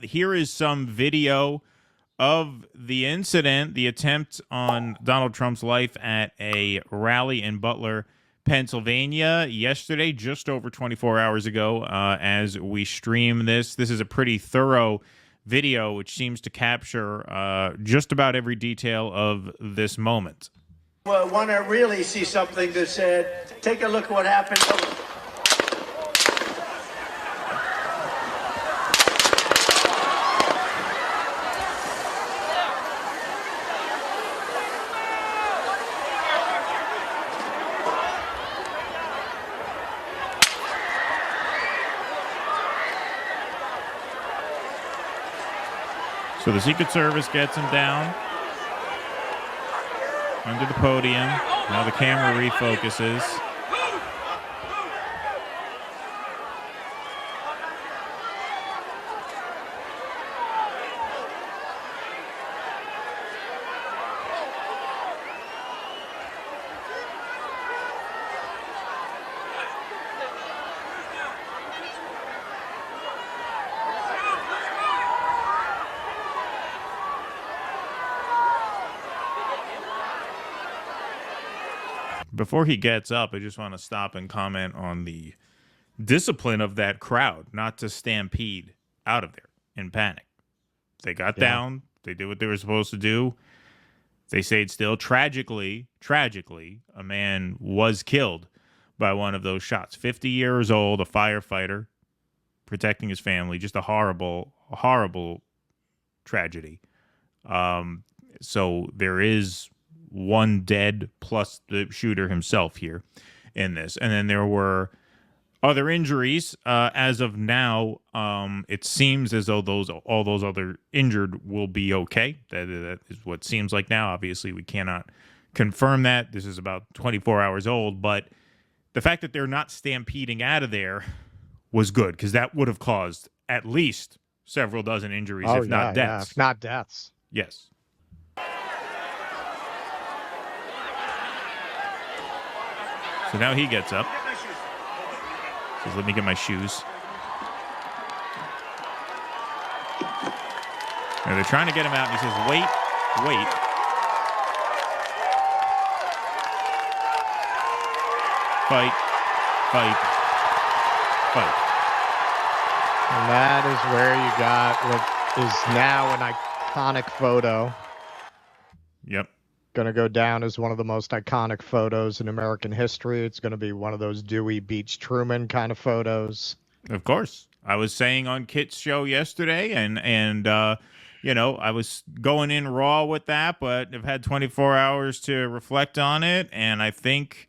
here is some video of the incident, the attempt on Donald Trump's life at a rally in Butler, Pennsylvania yesterday, just over 24 hours ago, as we stream this. This is a pretty thorough video, which seems to capture just about every detail of this moment. Well, want to really see something that said, take a look at what happened. So the Secret Service gets him down under the podium. Now the camera refocuses. Before he gets up, I just want to stop and comment on the discipline of that crowd not to stampede out of there in panic. They got down. They did what they were supposed to do. They stayed still. Tragically, a man was killed by one of those shots. 50 years old, a firefighter protecting his family. Just a horrible, horrible tragedy. So there is one dead plus the shooter himself here in this. And then there were other injuries. As of now, it seems as though all those other injured will be okay. That is what seems like now. Obviously, we cannot confirm that. This is about 24 hours old. But the fact that they're not stampeding out of there was good, because that would have caused at least several dozen injuries, if not deaths. If not deaths. Yes. So now he gets up. Says, let me get my shoes. Now they're trying to get him out, and he says, wait. Fight. And that is where you got what is now an iconic photo. Yep. Going to go down as one of the most iconic photos in American history. It's going to be one of those Dewey beats Truman kind of photos. Of course. I was saying on Kit's show yesterday, and I was going in raw with that, but I've had 24 hours to reflect on it, and I think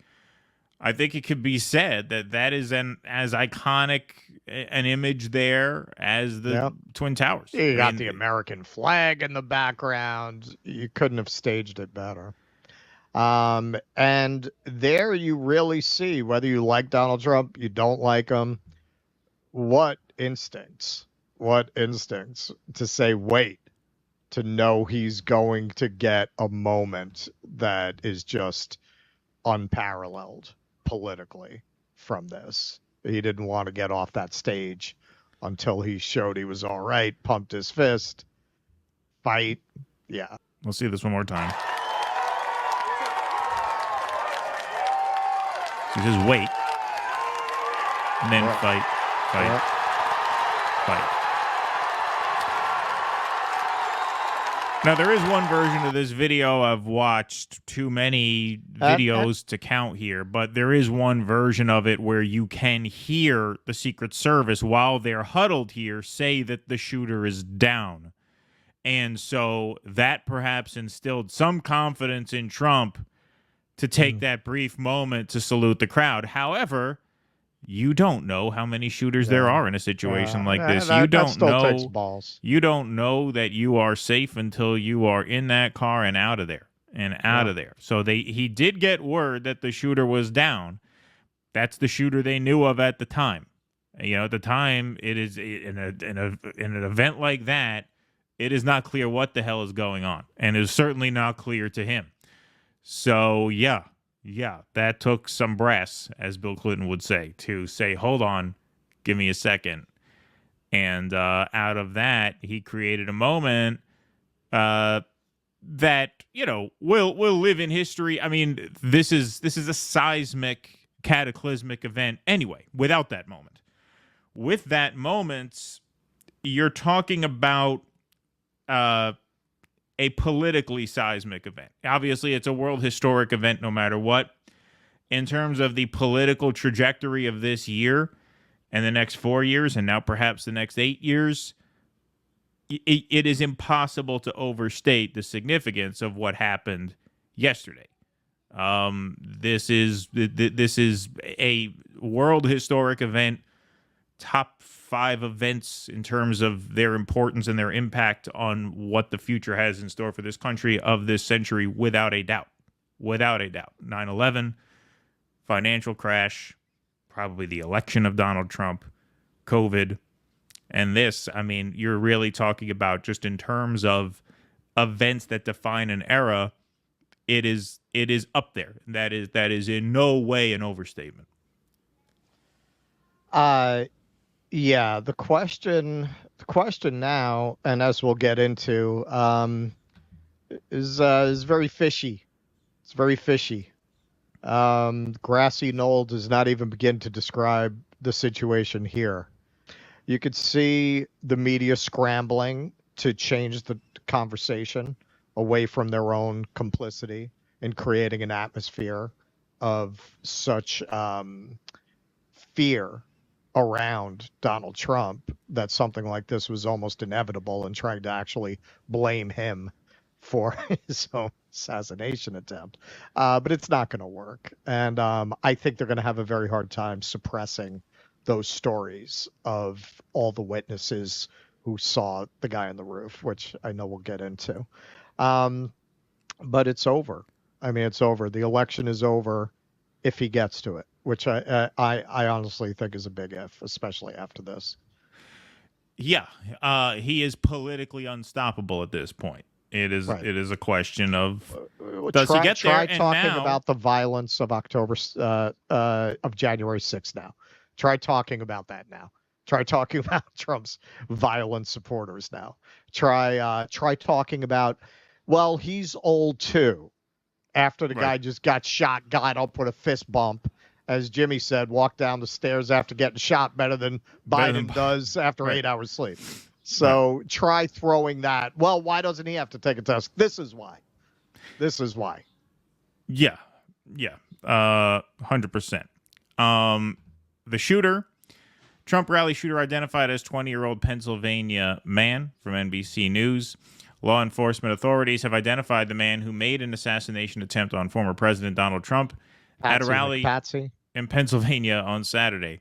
it could be said that is as iconic an image there as the Twin Towers. You got the American flag in the background. You couldn't have staged it better. And there you really see, whether you like Donald Trump, you don't like him, what instincts to say, wait, to know he's going to get a moment that is just unparalleled politically from this. He didn't want to get off that stage until he showed he was all right, pumped his fist, fight. Yeah. We'll see this one more time. So he says, wait. And then fight. Now, there is one version of this video. I've watched too many videos to count here, but there is one version of it where you can hear the Secret Service, while they're huddled here, say that the shooter is down. And so that perhaps instilled some confidence in Trump to take that brief moment to salute the crowd. However, you don't know how many shooters there are in a situation like this. You don't know. You don't know that you are safe until you are in that car and out of there. So he did get word that the shooter was down. That's the shooter they knew of at the time. At the time, it is in an event like that, it is not clear what the hell is going on, and it is certainly not clear to him. So yeah, that took some brass, as Bill Clinton would say, to say, hold on, give me a second. And out of that, he created a moment that, you know, will live in history. I mean, this is a seismic, cataclysmic event anyway, without that moment. With that moment, you're talking about a politically seismic event. Obviously, it's a world historic event no matter what. In terms of the political trajectory of this year and the next 4 years, and now perhaps the next 8 years, it is impossible to overstate the significance of what happened yesterday. This is a world historic event, top 5 events in terms of their importance and their impact on what the future has in store for this country of this century, without a doubt. Without a doubt. 9/11, financial crash, probably the election of Donald Trump, COVID, and this. I mean, you're really talking about, just in terms of events that define an era, it is up there. That is in no way an overstatement. Yeah, the question now, and as we'll get into, is very fishy. It's very fishy. Grassy knoll does not even begin to describe the situation here. You could see the media scrambling to change the conversation away from their own complicity in creating an atmosphere of such fear around Donald Trump that something like this was almost inevitable, and trying to actually blame him for his own assassination attempt. But it's not going to work. And I think they're going to have a very hard time suppressing those stories of all the witnesses who saw the guy on the roof, which I know we'll get into. But it's over. I mean, it's over. The election is over if he gets to it, which I honestly think is a big if, especially after this. Yeah, he is politically unstoppable at this point. It is Right. It is a question of does he get there? Try And talking now, about the violence of of January 6th now. Try talking about that now. Try talking about Trump's violent supporters now. Try talking about, well, he's old too. After the guy just got shot, got up with a fist bump, as Jimmy said, walked down the stairs after getting shot better than Biden does after 8 hours sleep. So try throwing that. Well, why doesn't he have to take a test? This is why. Yeah, 100%. The shooter, Trump rally shooter identified as 20-year-old Pennsylvania man from NBC News. Law enforcement authorities have identified the man who made an assassination attempt on former President Donald Trump at a rally in Pennsylvania on Saturday.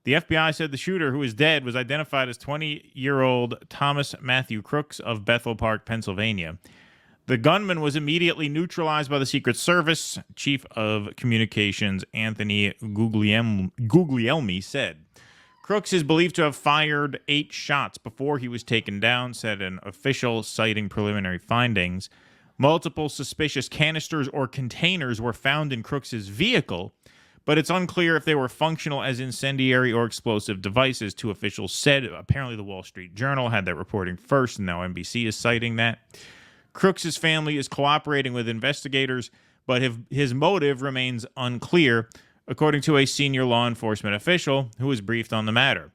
The FBI said the shooter, who is dead, was identified as 20-year-old Thomas Matthew Crooks of Bethel Park, Pennsylvania. The gunman was immediately neutralized by the Secret Service. Chief of Communications Anthony Guglielmi said. Crooks is believed to have fired 8 shots before he was taken down, said an official citing preliminary findings. Multiple suspicious canisters or containers were found in Crooks's vehicle, but it's unclear if they were functional as incendiary or explosive devices, 2 officials said. Apparently the Wall Street Journal had that reporting first, and now NBC is citing that. Crooks's family is cooperating with investigators, but his motive remains unclear, according to a senior law enforcement official who was briefed on the matter.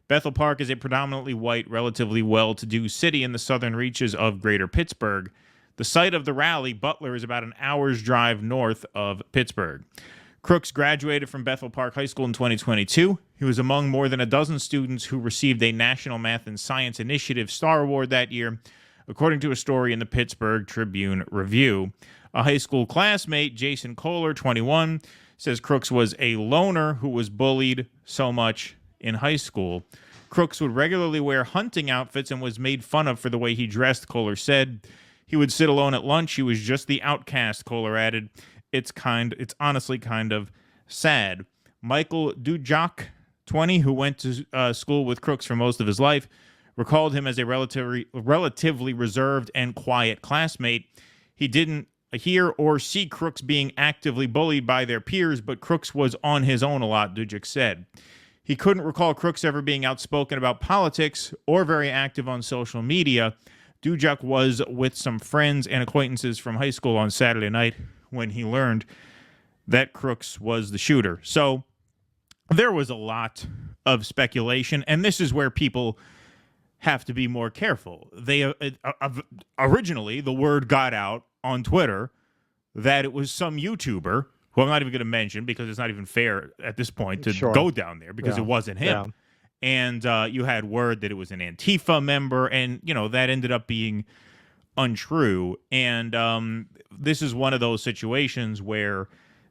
Bethel Park is a predominantly white, relatively well-to-do city in the southern reaches of greater Pittsburgh. The site of the rally, Butler, is about an hour's drive north of Pittsburgh. Crooks graduated from Bethel Park High School in 2022. He was among more than a dozen students who received a National Math and Science Initiative Star Award that year, according to a story in the Pittsburgh Tribune Review. A high school classmate, Jason Kohler, 21, says Crooks was a loner who was bullied so much in high school. Crooks would regularly wear hunting outfits and was made fun of for the way he dressed, Kohler said. He would sit alone at lunch. He was just the outcast, Kohler added. It's honestly kind of sad. Michael Dujak, 20, who went to school with Crooks for most of his life, recalled him as a relatively reserved and quiet classmate. He didn't hear or see Crooks being actively bullied by their peers, but Crooks was on his own a lot, Dujak said. He couldn't recall Crooks ever being outspoken about politics or very active on social media. Dujuk was with some friends and acquaintances from high school on Saturday night when he learned that Crooks was the shooter. So there was a lot of speculation, and this is where people have to be more careful. They originally, the word got out on Twitter that it was some YouTuber, who I'm not even going to mention because it's not even fair at this point to go down there because it wasn't him. And you had word that it was an Antifa member, and, you know, that ended up being untrue. And this is one of those situations where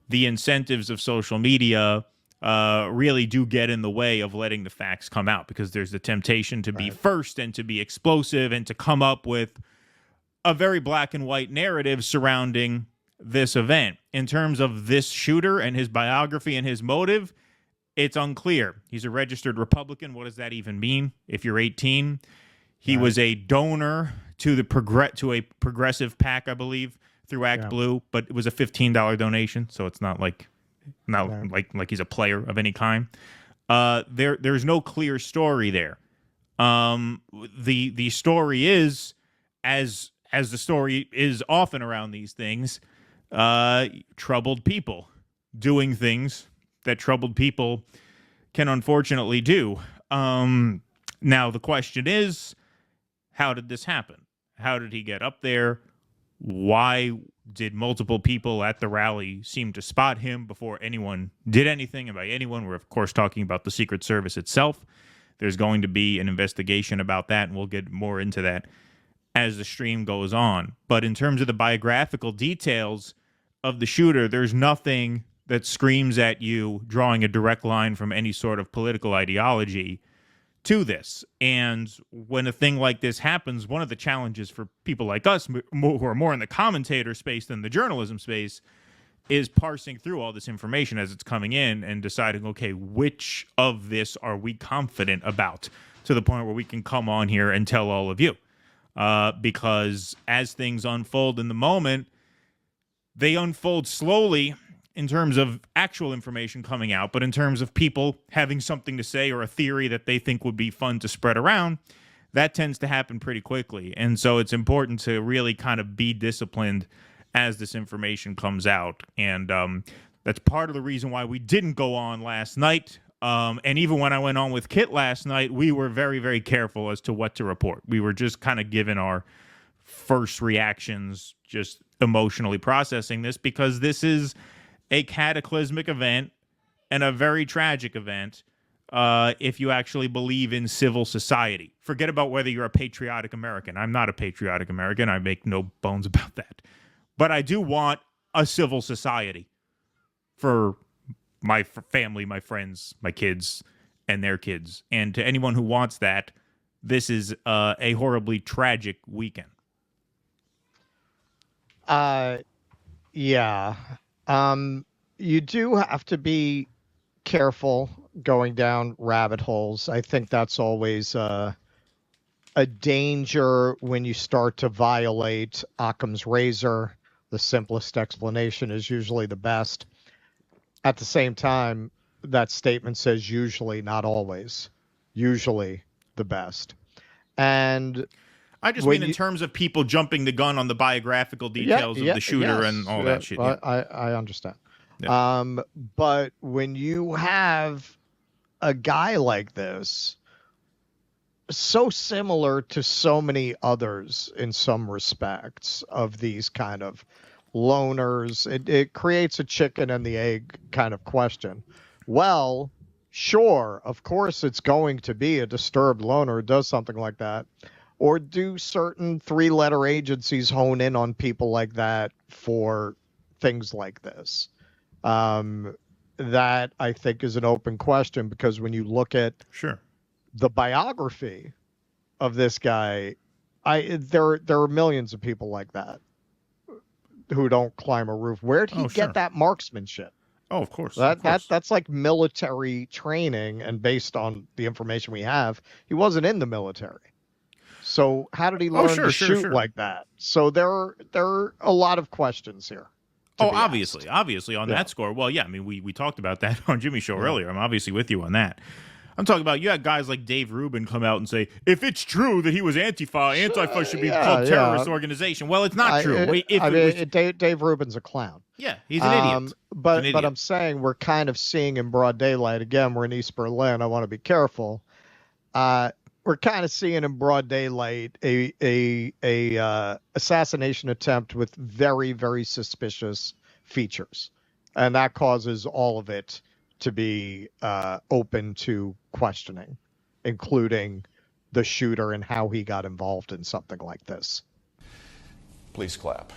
the incentives of social media really do get in the way of letting the facts come out, because there's the temptation to be first and to be explosive and to come up with a very black and white narrative surrounding this event. In terms of this shooter and his biography and his motive, it's unclear. He's a registered Republican. What does that even mean if you're 18? He was a donor to a progressive PAC, I believe, through Act Blue, but it was a $15 donation, so it's not like he's a player of any kind. There's no clear story there. The story is, as the story is often around these things, troubled people doing things that troubled people can unfortunately do. Now the question is, how did this happen? How did he get up there? Why did multiple people at the rally seem to spot him before anyone did anything? And by anyone, we're of course talking about the Secret Service itself. There's going to be an investigation about that, and we'll get more into that as the stream goes on. But in terms of the biographical details of the shooter, there's nothing that screams at you drawing a direct line from any sort of political ideology to this. And when a thing like this happens, one of the challenges for people like us who are more in the commentator space than the journalism space is parsing through all this information as it's coming in and deciding, okay, which of this are we confident about, to the point where we can come on here and tell all of you. Because as things unfold in the moment, they unfold slowly in terms of actual information coming out, but in terms of people having something to say or a theory that they think would be fun to spread around, that tends to happen pretty quickly. And so it's important to really kind of be disciplined as this information comes out. And that's part of the reason why we didn't go on last night. And even when I went on with Kit last night, we were very, very careful as to what to report. We were just kind of given our first reactions, just emotionally processing this, because this is a cataclysmic event and a very tragic event if you actually believe in civil society. Forget about whether you're a patriotic American. I'm not a patriotic American. I make no bones about that. But I do want a civil society for my family, my friends, my kids, and their kids. And to anyone who wants that, this is a horribly tragic weekend. Yeah. You do have to be careful going down rabbit holes. I think that's always a danger when you start to violate Occam's razor. The simplest explanation is usually the best. At the same time, that statement says usually, not always. Usually the best. And I just mean in terms of people jumping the gun on the biographical details of the shooter and all that shit. Yeah. I understand. Yeah. But when you have a guy like this, so similar to so many others in some respects of these kind of loners, it creates a chicken and the egg kind of question. Well, sure, of course it's going to be a disturbed loner who does something like that. Or do certain three-letter agencies hone in on people like that for things like this? That, I think, is an open question, because when you look at the biography of this guy, there are millions of people like that who don't climb a roof. Where did he get that marksmanship? Oh, of course. That's like military training, and based on the information we have, he wasn't in the military. So how did he learn to shoot like that? So there are a lot of questions here. Oh, be obviously on that score. Well, yeah, I mean, we talked about that on Jimmy's show earlier. I'm obviously with you on that. I'm talking about you had guys like Dave Rubin come out and say, if it's true that he was Antifa should be called terrorist organization. Well, it's not true. Dave Rubin's a clown. Yeah, he's an idiot. But I'm saying we're kind of seeing in broad daylight, again, we're in East Berlin. I want to be careful. We're kind of seeing in broad daylight a assassination attempt with very, very suspicious features. And that causes all of it to be open to questioning, including the shooter and how he got involved in something like this. Please clap.